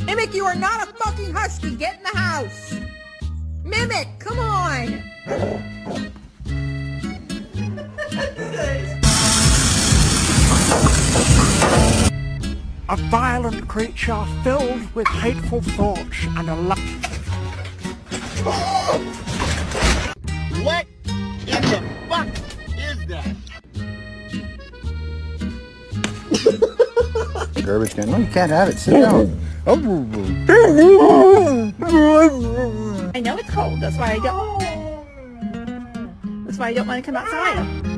Mimic, you are not a fucking husky. Get in the house. Mimic, come on. A violent creature filled with hateful thoughts and a What in the fuck is that? Garbage can. No, you can't have it. Sit down. I know it's cold. That's why I don't want to come outside.